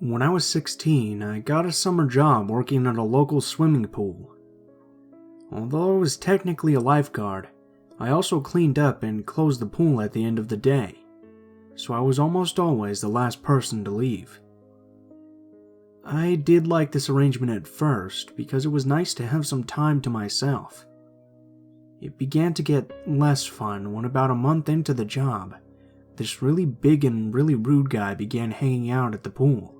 When I was 16, I got a summer job working at a local swimming pool. Although I was technically a lifeguard, I also cleaned up and closed the pool at the end of the day, so I was almost always the last person to leave. I did like this arrangement at first because it was nice to have some time to myself. It began to get less fun when about a month into the job, this really big and really rude guy began hanging out at the pool.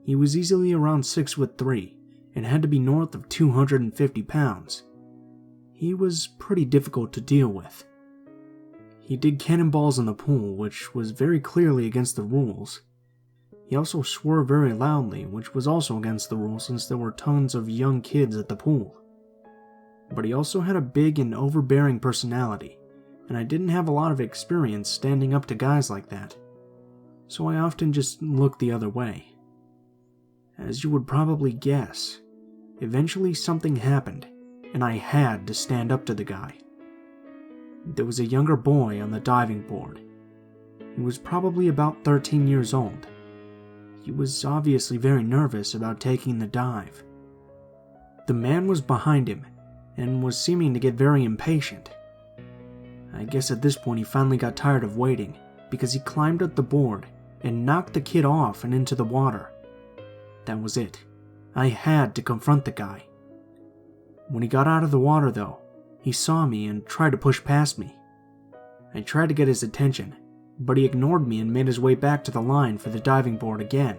He was easily around 6'3" and had to be north of 250 pounds. He was pretty difficult to deal with. He did cannonballs in the pool, which was very clearly against the rules. He also swore very loudly, which was also against the rules since there were tons of young kids at the pool. But he also had a big and overbearing personality, and I didn't have a lot of experience standing up to guys like that, so I often just looked the other way. As you would probably guess, eventually something happened, and I had to stand up to the guy. There was a younger boy on the diving board. He was probably about 13 years old. He was obviously very nervous about taking the dive. The man was behind him, and was seeming to get very impatient. I guess at this point he finally got tired of waiting, because he climbed up the board and knocked the kid off and into the water. That was it. I had to confront the guy. When he got out of the water though, he saw me and tried to push past me. I tried to get his attention, but he ignored me and made his way back to the line for the diving board again.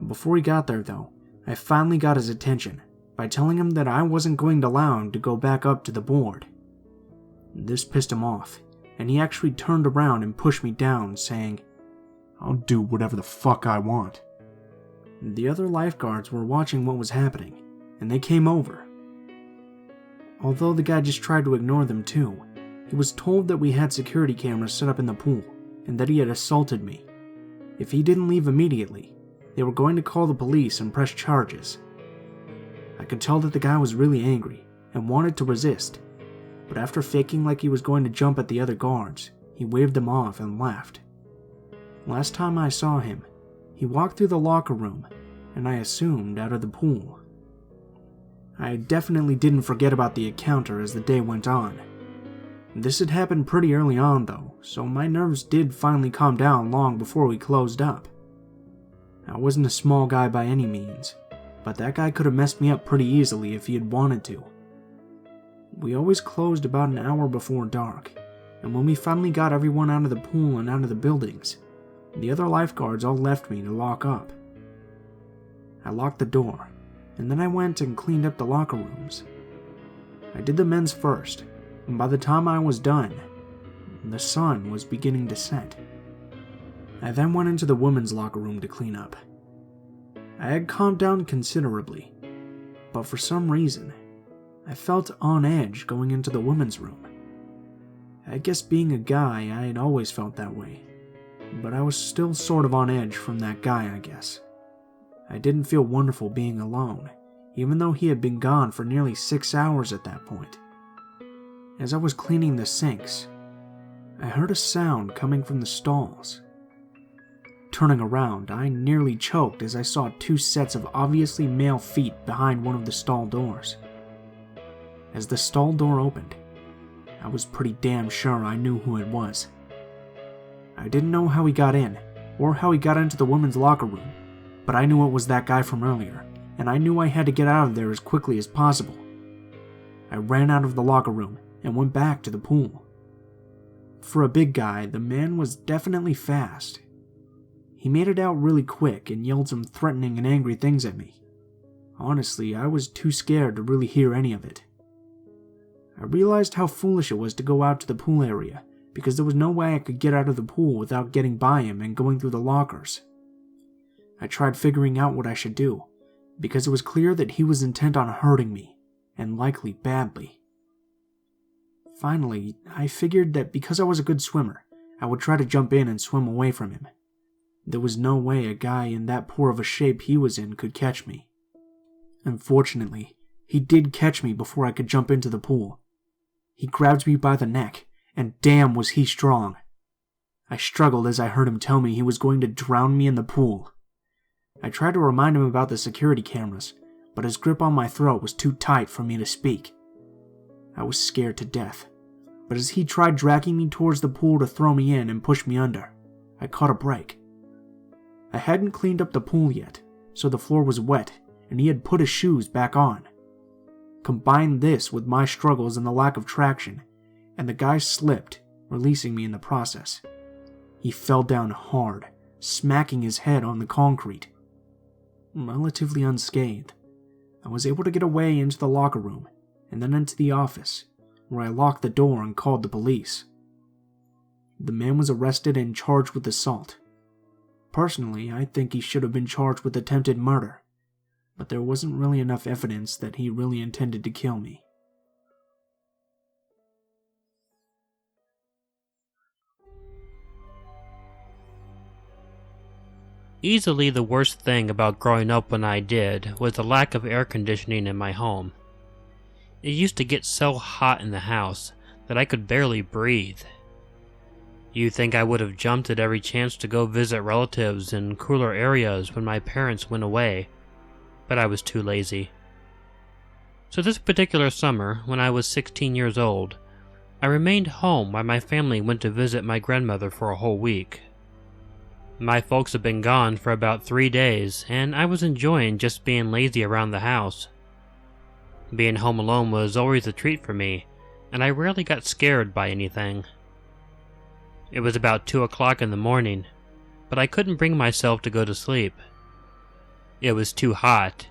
Before he got there though, I finally got his attention by telling him that I wasn't going to allow him to go back up to the board. This pissed him off, and he actually turned around and pushed me down, saying, "I'll do whatever the fuck I want." The other lifeguards were watching what was happening, and they came over. Although the guy just tried to ignore them too, he was told that we had security cameras set up in the pool, and that he had assaulted me. If he didn't leave immediately, they were going to call the police and press charges. I could tell that the guy was really angry and wanted to resist, but after faking like he was going to jump at the other guards, he waved them off and left. Last time I saw him, he walked through the locker room, and I assumed out of the pool. I definitely didn't forget about the encounter as the day went on. This had happened pretty early on though, so my nerves did finally calm down long before we closed up. I wasn't a small guy by any means, but that guy could have messed me up pretty easily if he had wanted to. We always closed about an hour before dark, and when we finally got everyone out of the pool and out of the buildings, the other lifeguards all left me to lock up. I locked the door, and then I went and cleaned up the locker rooms. I did the men's first, and by the time I was done, the sun was beginning to set. I then went into the women's locker room to clean up. I had calmed down considerably, but for some reason, I felt on edge going into the women's room. I guess being a guy, I had always felt that way, but I was still sort of on edge from that guy, I guess. I didn't feel wonderful being alone, even though he had been gone for nearly 6 hours at that point. As I was cleaning the sinks, I heard a sound coming from the stalls. Turning around, I nearly choked as I saw 2 sets of obviously male feet behind one of the stall doors. As the stall door opened, I was pretty damn sure I knew who it was. I didn't know how he got in, or how he got into the women's locker room, but I knew it was that guy from earlier, and I knew I had to get out of there as quickly as possible. I ran out of the locker room and went back to the pool. For a big guy, the man was definitely fast. He made it out really quick and yelled some threatening and angry things at me. Honestly, I was too scared to really hear any of it. I realized how foolish it was to go out to the pool area, because there was no way I could get out of the pool without getting by him and going through the lockers. I tried figuring out what I should do, because it was clear that he was intent on hurting me, and likely badly. Finally, I figured that because I was a good swimmer, I would try to jump in and swim away from him. There was no way a guy in that poor of a shape he was in could catch me. Unfortunately, he did catch me before I could jump into the pool. He grabbed me by the neck, and damn was he strong. I struggled as I heard him tell me he was going to drown me in the pool. I tried to remind him about the security cameras, but his grip on my throat was too tight for me to speak. I was scared to death, but as he tried dragging me towards the pool to throw me in and push me under, I caught a break. I hadn't cleaned up the pool yet, so the floor was wet and he had put his shoes back on. Combine this with my struggles and the lack of traction, and the guy slipped, releasing me in the process. He fell down hard, smacking his head on the concrete. Relatively unscathed, I was able to get away into the locker room and then into the office, where I locked the door and called the police. The man was arrested and charged with assault. Personally, I think he should have been charged with attempted murder, but there wasn't really enough evidence that he really intended to kill me. Easily the worst thing about growing up when I did was the lack of air conditioning in my home. It used to get so hot in the house that I could barely breathe. You'd think I would have jumped at every chance to go visit relatives in cooler areas when my parents went away, but I was too lazy. So this particular summer, when I was 16 years old, I remained home while my family went to visit my grandmother for a whole week. My folks had been gone for about 3 days, and I was enjoying just being lazy around the house. Being home alone was always a treat for me, and I rarely got scared by anything. It was about 2 o'clock in the morning, but I couldn't bring myself to go to sleep. It was too hot,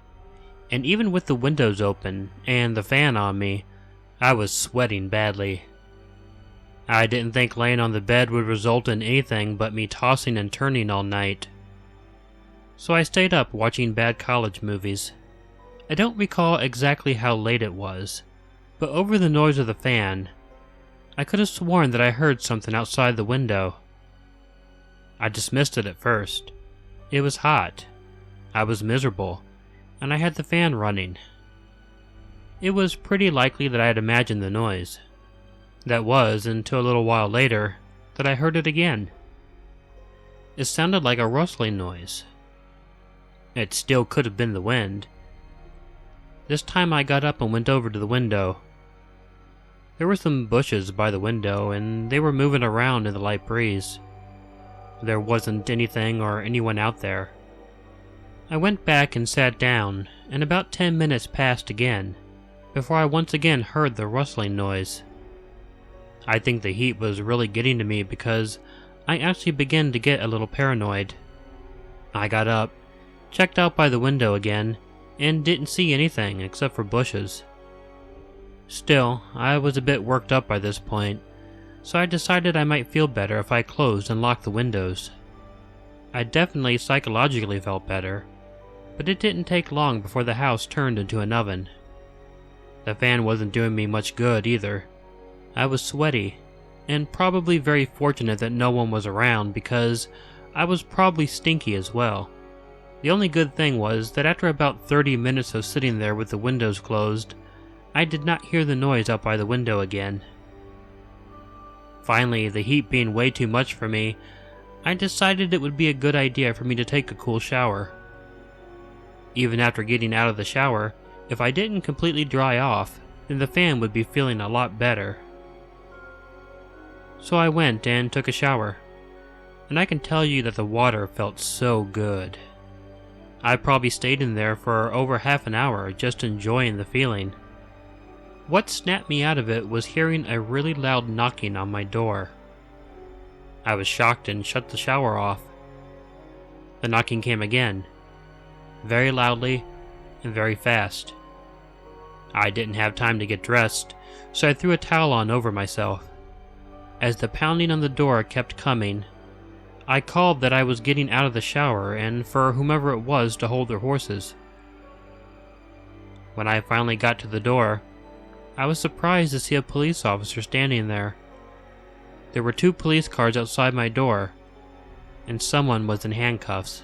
and even with the windows open and the fan on me, I was sweating badly. I didn't think laying on the bed would result in anything but me tossing and turning all night. So I stayed up watching bad college movies. I don't recall exactly how late it was, but over the noise of the fan, I could have sworn that I heard something outside the window. I dismissed it at first. It was hot. I was miserable, and I had the fan running. It was pretty likely that I had imagined the noise. That was until a little while later that I heard it again. It sounded like a rustling noise. It still could have been the wind. This time I got up and went over to the window. There were some bushes by the window, and they were moving around in the light breeze. There wasn't anything or anyone out there. I went back and sat down, and about 10 minutes passed again, before I once again heard the rustling noise. I think the heat was really getting to me because I actually began to get a little paranoid. I got up, checked out by the window again, and didn't see anything except for bushes. Still, I was a bit worked up by this point, so I decided I might feel better if I closed and locked the windows. I definitely psychologically felt better, but it didn't take long before the house turned into an oven. The fan wasn't doing me much good either. I was sweaty, and probably very fortunate that no one was around because I was probably stinky as well. The only good thing was that after about 30 minutes of sitting there with the windows closed, I did not hear the noise out by the window again. Finally, the heat being way too much for me, I decided it would be a good idea for me to take a cool shower. Even after getting out of the shower, if I didn't completely dry off, then the fan would be feeling a lot better. So I went and took a shower, and I can tell you that the water felt so good. I probably stayed in there for over half an hour just enjoying the feeling. What snapped me out of it was hearing a really loud knocking on my door. I was shocked and shut the shower off. The knocking came again, very loudly and very fast. I didn't have time to get dressed, so I threw a towel on over myself. As the pounding on the door kept coming, I called that I was getting out of the shower and for whomever it was to hold their horses. When I finally got to the door, I was surprised to see a police officer standing there. There were 2 police cars outside my door, and someone was in handcuffs.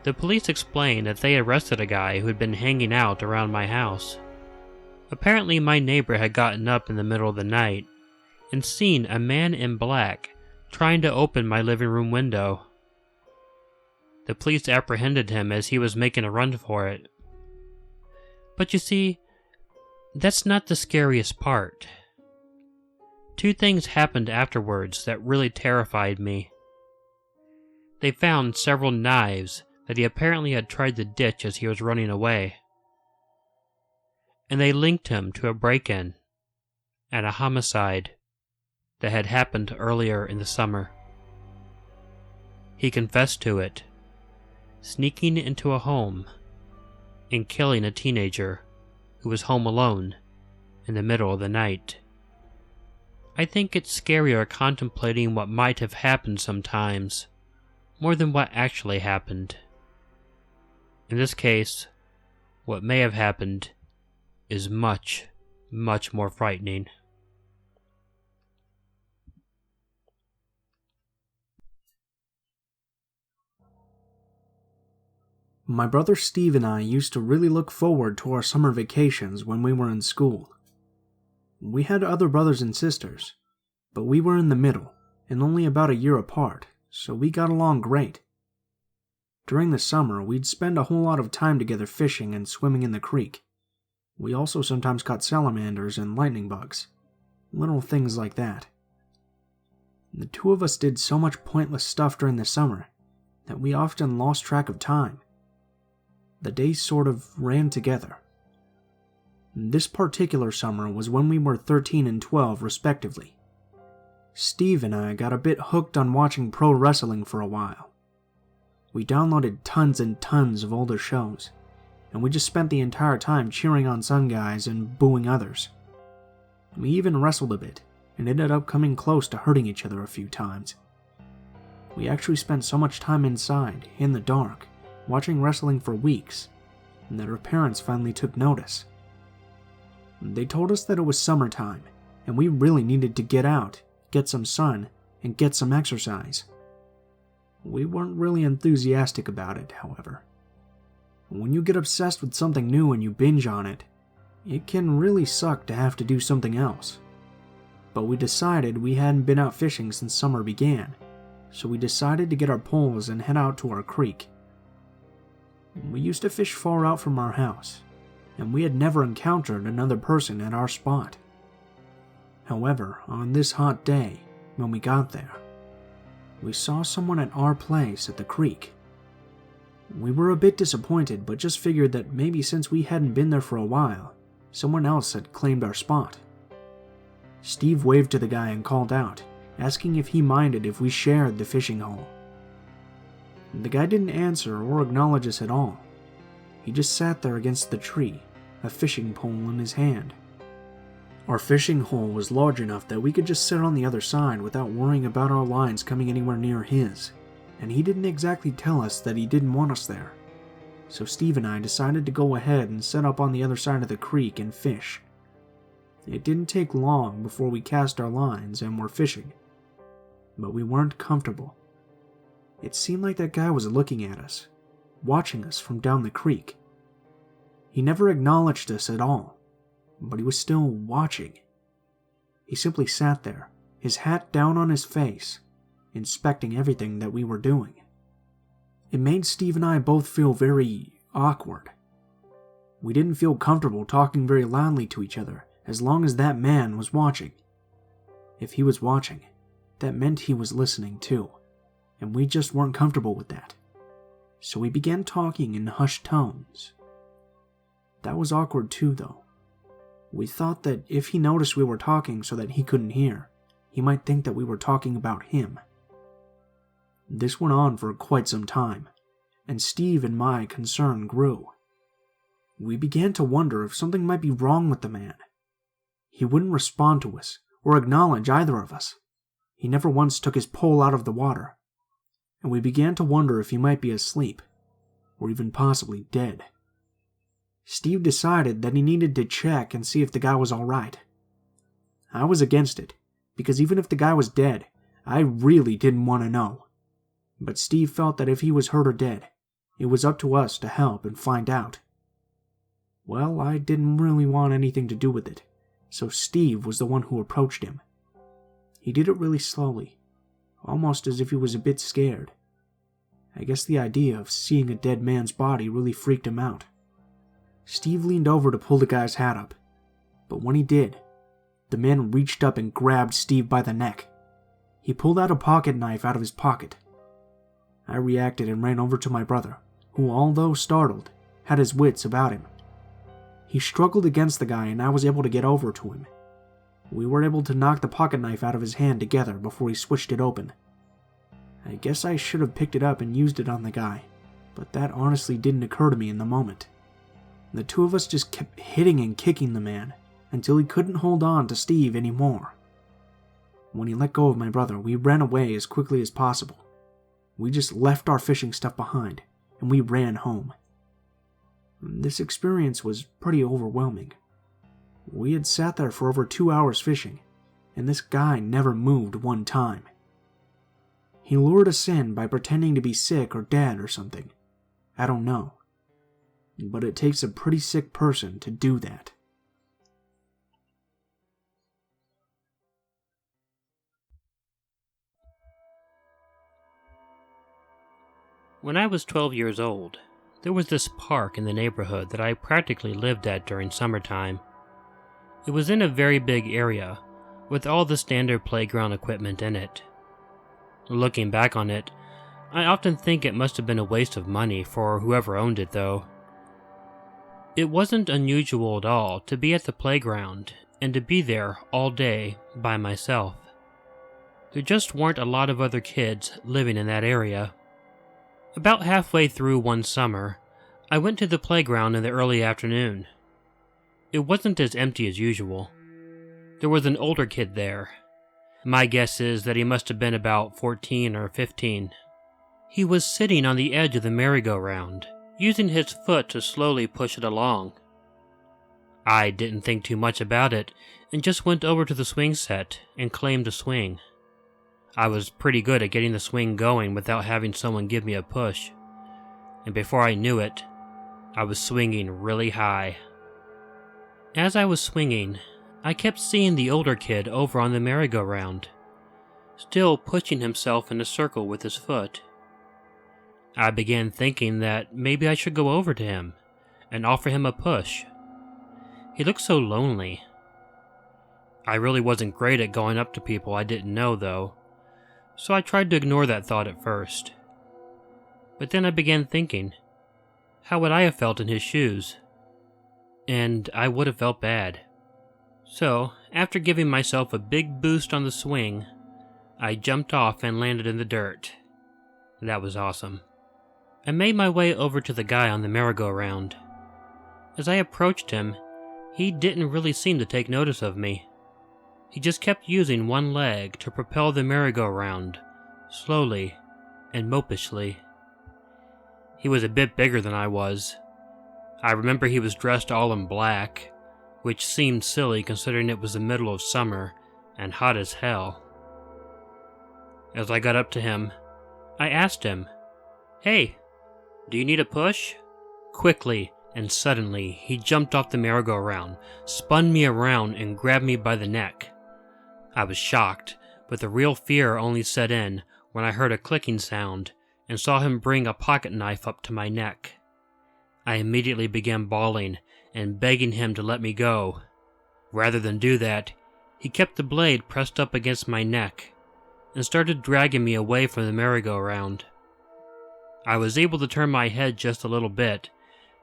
The police explained that they arrested a guy who had been hanging out around my house. Apparently my neighbor had gotten up in the middle of the night and seen a man in black trying to open my living room window. The police apprehended him as he was making a run for it. But you see, that's not the scariest part. Two things happened afterwards that really terrified me. They found several knives that he apparently had tried to ditch as he was running away. And they linked him to a break-in and a homicide that had happened earlier in the summer. He confessed to it, sneaking into a home and killing a teenager who was home alone in the middle of the night. I think it's scarier contemplating what might have happened sometimes, more than what actually happened. In this case, what may have happened is much, much more frightening. My brother Steve and I used to really look forward to our summer vacations when we were in school. We had other brothers and sisters, but we were in the middle and only about a year apart, so we got along great. During the summer, we'd spend a whole lot of time together fishing and swimming in the creek. We also sometimes caught salamanders and lightning bugs, little things like that. The two of us did so much pointless stuff during the summer that we often lost track of time. The days sort of ran together. This particular summer was when we were 13 and 12 respectively. Steve and I got a bit hooked on watching pro wrestling for a while. We downloaded tons and tons of older shows, and we just spent the entire time cheering on some guys and booing others. We even wrestled a bit, and ended up coming close to hurting each other a few times. We actually spent so much time inside, in the dark, watching wrestling for weeks, and that our parents finally took notice. They told us that it was summertime, and we really needed to get out, get some sun, and get some exercise. We weren't really enthusiastic about it, however. When you get obsessed with something new and you binge on it, it can really suck to have to do something else. But we decided we hadn't been out fishing since summer began, so we decided to get our poles and head out to our creek. We used to fish far out from our house, and we had never encountered another person at our spot. However, on this hot day, when we got there, we saw someone at our place at the creek. We were a bit disappointed, but just figured that maybe since we hadn't been there for a while, someone else had claimed our spot. Steve waved to the guy and called out, asking if he minded if we shared the fishing hole. The guy didn't answer or acknowledge us at all. He just sat there against the tree, a fishing pole in his hand. Our fishing hole was large enough that we could just sit on the other side without worrying about our lines coming anywhere near his, and he didn't exactly tell us that he didn't want us there. So Steve and I decided to go ahead and set up on the other side of the creek and fish. It didn't take long before we cast our lines and were fishing, but we weren't comfortable. It seemed like that guy was looking at us, watching us from down the creek. He never acknowledged us at all, but he was still watching. He simply sat there, his hat down on his face, inspecting everything that we were doing. It made Steve and I both feel very awkward. We didn't feel comfortable talking very loudly to each other as long as that man was watching. If he was watching, that meant he was listening too, and we just weren't comfortable with that. So we began talking in hushed tones. That was awkward too, though. We thought that if he noticed we were talking so that he couldn't hear, he might think that we were talking about him. This went on for quite some time, and Steve and my concern grew. We began to wonder if something might be wrong with the man. He wouldn't respond to us or acknowledge either of us. He never once took his pole out of the water, and we began to wonder if he might be asleep, or even possibly dead. Steve decided that he needed to check and see if the guy was alright. I was against it, because even if the guy was dead, I really didn't want to know. But Steve felt that if he was hurt or dead, it was up to us to help and find out. Well, I didn't really want anything to do with it, so Steve was the one who approached him. He did it really slowly, almost as if he was a bit scared. I guess the idea of seeing a dead man's body really freaked him out. Steve leaned over to pull the guy's hat up, but when he did, the man reached up and grabbed Steve by the neck. He pulled out a pocket knife out of his pocket. I reacted and ran over to my brother, who, although startled, had his wits about him. He struggled against the guy and I was able to get over to him. We were able to knock the pocket knife out of his hand together before he switched it open. I guess I should have picked it up and used it on the guy, but that honestly didn't occur to me in the moment. The two of us just kept hitting and kicking the man until he couldn't hold on to Steve anymore. When he let go of my brother, we ran away as quickly as possible. We just left our fishing stuff behind, and we ran home. This experience was pretty overwhelming. We had sat there for over 2 hours fishing, and this guy never moved one time. He lured us in by pretending to be sick or dead or something. I don't know. But it takes a pretty sick person to do that. When I was 12 years old, there was this park in the neighborhood that I practically lived at during summertime. It was in a very big area, with all the standard playground equipment in it. Looking back on it, I often think it must have been a waste of money for whoever owned it though. It wasn't unusual at all to be at the playground and to be there all day by myself. There just weren't a lot of other kids living in that area. About halfway through one summer, I went to the playground in the early afternoon. It wasn't as empty as usual. There was an older kid there. My guess is that he must have been about 14 or 15. He was sitting on the edge of the merry-go-round, using his foot to slowly push it along. I didn't think too much about it, and just went over to the swing set and claimed a swing. I was pretty good at getting the swing going without having someone give me a push, and before I knew it, I was swinging really high. As I was swinging, I kept seeing the older kid over on the merry-go-round, still pushing himself in a circle with his foot. I began thinking that maybe I should go over to him and offer him a push. He looked so lonely. I really wasn't great at going up to people I didn't know, though, so I tried to ignore that thought at first. But then I began thinking, how would I have felt in his shoes? And I would have felt bad. So, after giving myself a big boost on the swing, I jumped off and landed in the dirt. That was awesome. I made my way over to the guy on the merry-go-round. As I approached him, he didn't really seem to take notice of me. He just kept using one leg to propel the merry-go-round, slowly and mopishly. He was a bit bigger than I was. I remember he was dressed all in black, which seemed silly considering it was the middle of summer and hot as hell. As I got up to him, I asked him, "Hey, do you need a push?" Quickly and suddenly, he jumped off the merry-go-round, spun me around, and grabbed me by the neck. I was shocked, but the real fear only set in when I heard a clicking sound and saw him bring a pocket knife up to my neck. I immediately began bawling and begging him to let me go. Rather than do that, he kept the blade pressed up against my neck and started dragging me away from the merry-go-round. I was able to turn my head just a little bit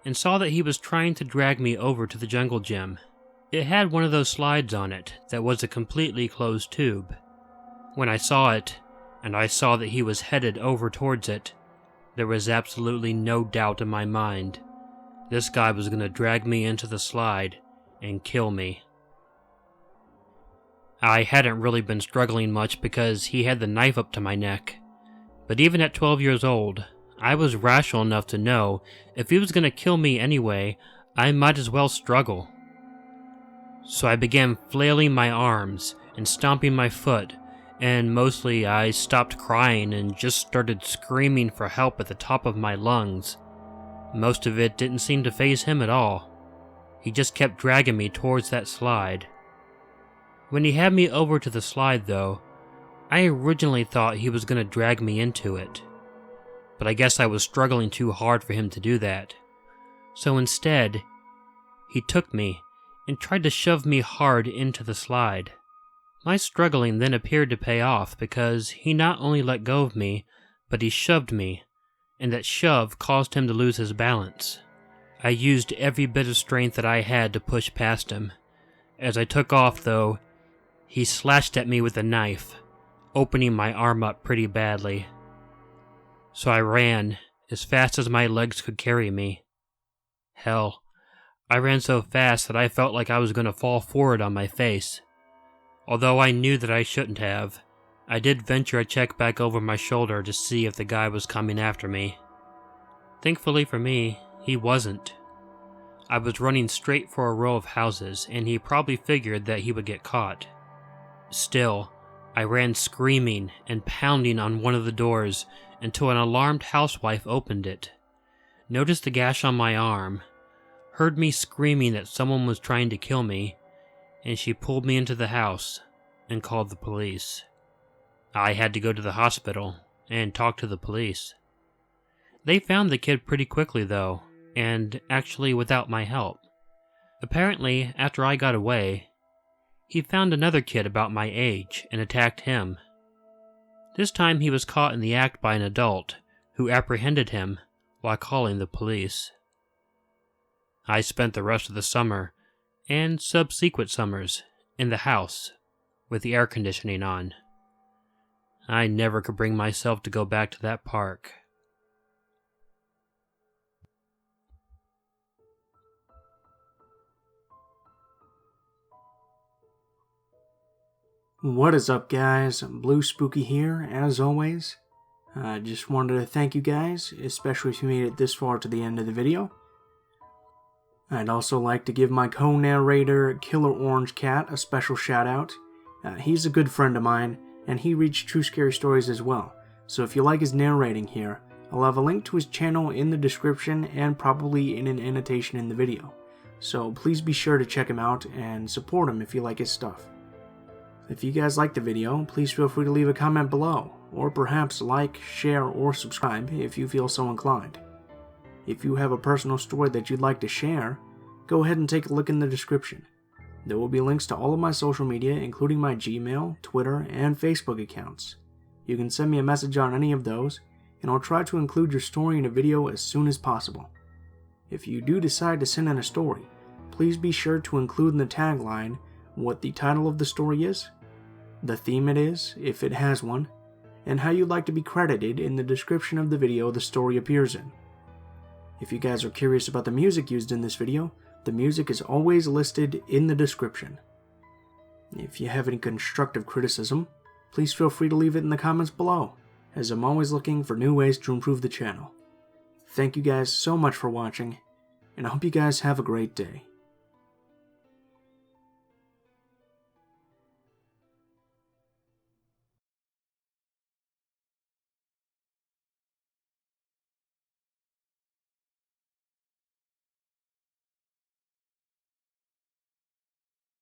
and saw that he was trying to drag me over to the jungle gym. It had one of those slides on it that was a completely closed tube. When I saw it, and I saw that he was headed over towards it, there was absolutely no doubt in my mind. This guy was going to drag me into the slide and kill me. I hadn't really been struggling much because he had the knife up to my neck, but even at 12 years old, I was rational enough to know if he was going to kill me anyway, I might as well struggle. So I began flailing my arms and stomping my foot, and mostly I stopped crying and just started screaming for help at the top of my lungs. Most of it didn't seem to faze him at all. He just kept dragging me towards that slide. When he had me over to the slide though, I originally thought he was going to drag me into it, but I guess I was struggling too hard for him to do that. So instead, he took me and tried to shove me hard into the slide. My struggling then appeared to pay off because he not only let go of me, but he shoved me, and that shove caused him to lose his balance. I used every bit of strength that I had to push past him. As I took off, though, he slashed at me with a knife, opening my arm up pretty badly. So I ran as fast as my legs could carry me. Hell, I ran so fast that I felt like I was going to fall forward on my face. Although I knew that I shouldn't have, I did venture a check back over my shoulder to see if the guy was coming after me. Thankfully for me, he wasn't. I was running straight for a row of houses, and he probably figured that he would get caught. Still, I ran screaming and pounding on one of the doors until an alarmed housewife opened it, noticed the gash on my arm, heard me screaming that someone was trying to kill me, and she pulled me into the house and called the police. I had to go to the hospital and talk to the police. They found the kid pretty quickly though, and actually without my help. Apparently, after I got away, he found another kid about my age and attacked him. This time he was caught in the act by an adult who apprehended him while calling the police. I spent the rest of the summer and subsequent summers in the house with the air conditioning on. I never could bring myself to go back to that park. What is up, guys? Blue Spooky here, as always. I just wanted to thank you guys, especially if you made it this far to the end of the video. I'd also like to give my co-narrator, Killer Orange Cat, a special shout out. He's a good friend of mine, and he reads True Scary Stories as well. So if you like his narrating here, I'll have a link to his channel in the description and probably in an annotation in the video. So please be sure to check him out and support him if you like his stuff. If you guys liked the video, please feel free to leave a comment below, or perhaps like, share, or subscribe if you feel so inclined. If you have a personal story that you'd like to share, go ahead and take a look in the description. There will be links to all of my social media, including my Gmail, Twitter, and Facebook accounts. You can send me a message on any of those, and I'll try to include your story in a video as soon as possible. If you do decide to send in a story, please be sure to include in the tagline what the title of the story is, the theme it is, if it has one, and how you'd like to be credited in the description of the video the story appears in. If you guys are curious about the music used in this video, the music is always listed in the description. If you have any constructive criticism, please feel free to leave it in the comments below, as I'm always looking for new ways to improve the channel. Thank you guys so much for watching, and I hope you guys have a great day.